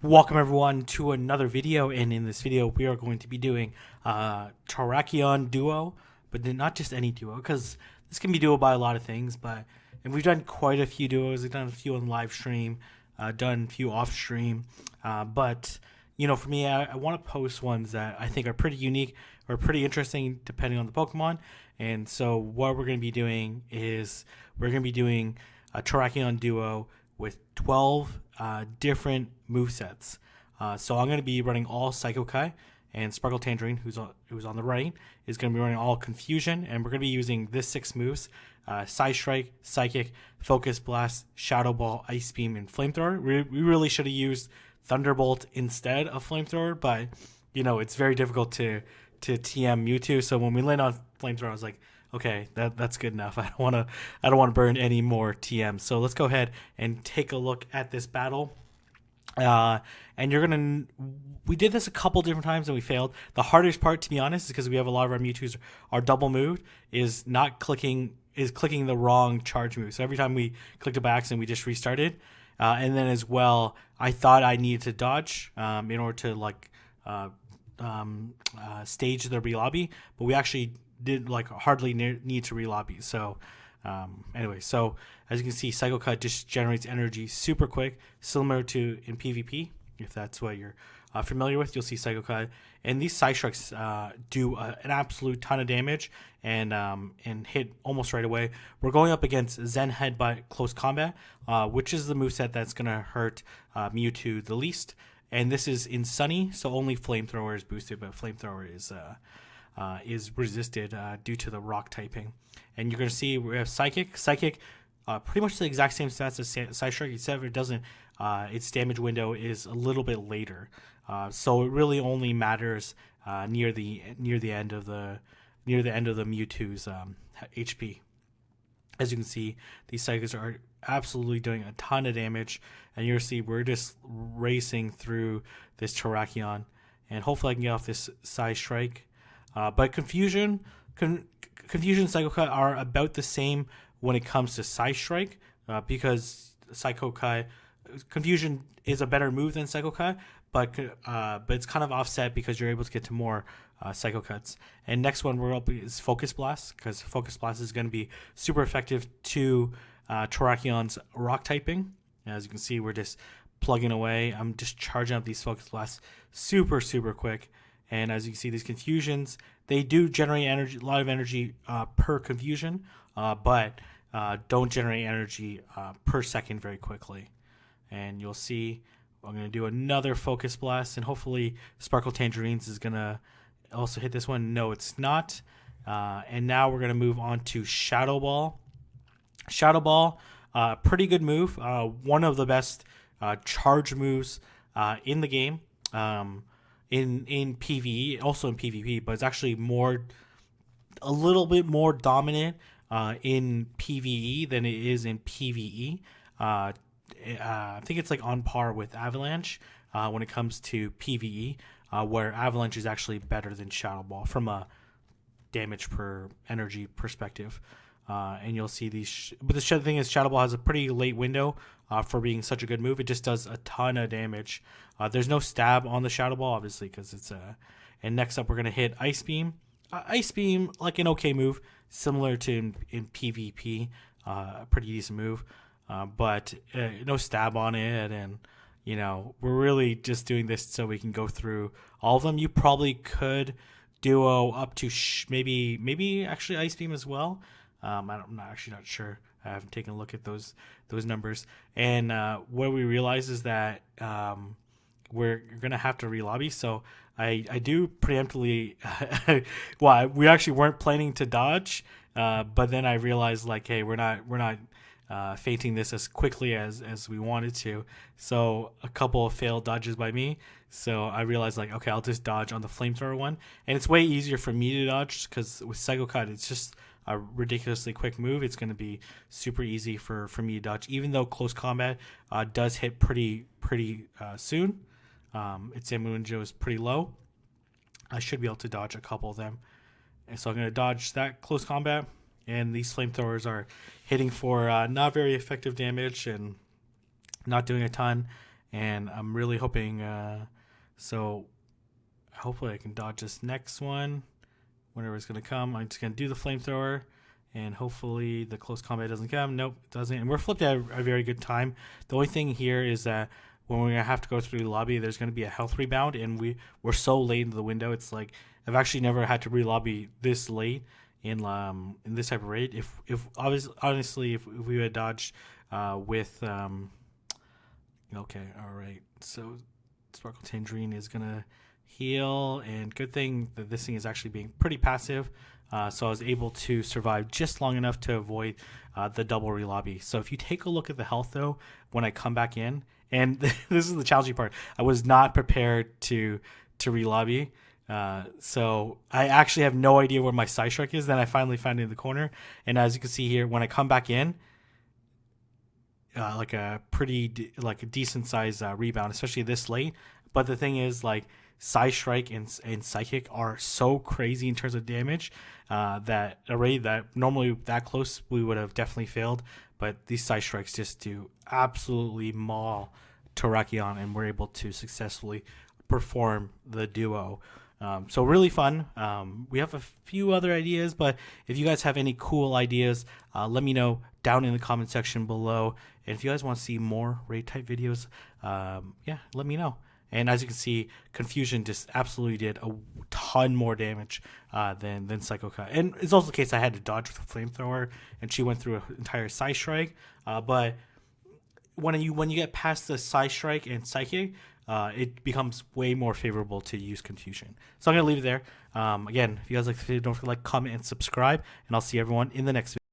Welcome everyone to another video, and in this video we are going to be doing Terrakion duo, but not just any duo, because this can be duo by a lot of things. And we've done quite a few duos. We've done a few on live stream, done a few off stream, but for me, I want to post ones that I think are pretty unique or pretty interesting depending on the Pokemon. And so what we're going to be doing is we're going to be doing a Terrakion duo with 12 different movesets. So I'm going to be running all Psycho Kai, and Sparkle Tangerine, who's on the right, is going to be running all Confusion, and we're going to be using this 6 moves: Side Strike, Psychic, Focus Blast, Shadow Ball, Ice Beam, and Flamethrower. We really should have used Thunderbolt instead of Flamethrower, but it's very difficult to TM Mewtwo. So when we land on Flamethrower, I was like, okay, that's good enough. I don't want to burn any more TM. So let's go ahead and take a look at this battle. And we did this a couple different times and we failed. The hardest part, to be honest, is because we have a lot of our Mewtwo's are double moved, is clicking the wrong charge move. So every time we clicked a back and we just restarted. And then as well, I thought I needed to dodge in order to stage the relobby, but we actually did hardly need to relobby. So anyway, so as you can see, Psycho Cut just generates energy super quick, similar to in PvP. If that's what you're familiar with, you'll see Psycho Cut, and these Side Strikes do an absolute ton of damage and hit almost right away. We're going up against Zen Headbutt Close Combat, which is the moveset that's gonna hurt Mewtwo the least. And this is in Sunny, so only Flamethrower is boosted, but Flamethrower is resisted due to the rock typing. And you're going to see we have Psychic, pretty much the exact same stats as Side Strike, except it doesn't. Its damage window is a little bit later, so it really only matters near the end of the Mewtwo's HP. As you can see, these Psychics are absolutely doing a ton of damage, and you'll see we're just racing through this Terrakion, and hopefully I can get off this Side Strike. But Confusion, Psycho Cut are about the same when it comes to Side Strike, because Psycho Cut, Confusion is a better move than Psycho Cut, but it's kind of offset because you're able to get to more Psycho Cuts. And next one we're up is Focus Blast, because Focus Blast is going to be super effective to Terrakion's rock typing. As you can see, we're just plugging away. I'm just charging up these Focus Blasts super quick. And as you can see, these Confusions, they do generate energy, a lot of energy per Confusion, but don't generate energy per second very quickly. And you'll see I'm going to do another Focus Blast, and hopefully Sparkle Tangerines is going to also hit this one. No, it's not. And now we're going to move on to Shadow Ball. Shadow Ball, pretty good move. One of the best charge moves in the game. In PvE, also in PvP, but it's actually a little bit more dominant in PvE than it is in PvE. I think it's on par with Avalanche when it comes to PvE, where Avalanche is actually better than Shadow Ball from a damage per energy perspective. And you'll see these, but the thing is, Shadow Ball has a pretty late window for being such a good move. It just does a ton of damage. There's no stab on the Shadow Ball, obviously, because it's and next up we're gonna hit Ice Beam. Ice Beam, an okay move, similar to in PvP, a pretty decent move, but no stab on it, and we're really just doing this so we can go through all of them. You probably could duo up to maybe actually Ice Beam as well. I'm actually not sure. I haven't taken a look at those numbers. And what we realize is that we're gonna have to relobby. So I do preemptively. Well, we actually weren't planning to dodge, but then I realized hey, we're not fainting this as quickly as we wanted to. So a couple of failed dodges by me. So I realized okay, I'll just dodge on the Flamethrower one, and it's way easier for me to dodge because with Psycho Cut it's just a ridiculously quick move. It's going to be super easy for me to dodge, even though Close Combat does hit pretty soon. Its damage window is pretty low. I should be able to dodge a couple of them, and so I'm going to dodge that Close Combat. And these Flamethrowers are hitting for not very effective damage and not doing a ton. and I'm really hoping. So hopefully I can dodge this next one whenever it's gonna come. I'm just gonna do the flamethrower, and hopefully the close combat doesn't come. Nope, it doesn't. And we're flipped at a very good time. The only thing here is that when we're gonna have to go through the lobby, there's gonna be a health rebound, and we're so late into the window. It's like I've actually never had to re-lobby this late in this type of raid. If honestly, if we had dodged with okay, all right. So Sparkle Tangerine is gonna heal, and good thing that this thing is actually being pretty passive. So I was able to survive just long enough to avoid the double re-lobby. So if you take a look at the health though, when I come back in, and this is the challenging part, I was not prepared to re-lobby. So I actually have no idea where my Side Strike is. Then I finally found it in the corner, and as you can see here, when I come back in, like a pretty like a decent size rebound, especially this late. But the thing is, like, Side Strike and Psychic are so crazy in terms of damage that a raid that normally that close we would have definitely failed. But these Side Strikes just do absolutely maul Terrakion, and we're able to successfully perform the duo. So really fun. We have a few other ideas, but if you guys have any cool ideas, let me know down in the comment section below. And if you guys want to see more raid type videos, yeah, let me know. And as you can see, Confusion just absolutely did a ton more damage than Psycho Cut. And it's also the case I had to dodge with a flamethrower, and she went through an entire Side Strike. But when you get past the Side Strike and Psychic, it becomes way more favorable to use Confusion. So I'm going to leave it there. Again, if you guys like the video, don't forget to like, comment, and subscribe. And I'll see everyone in the next video.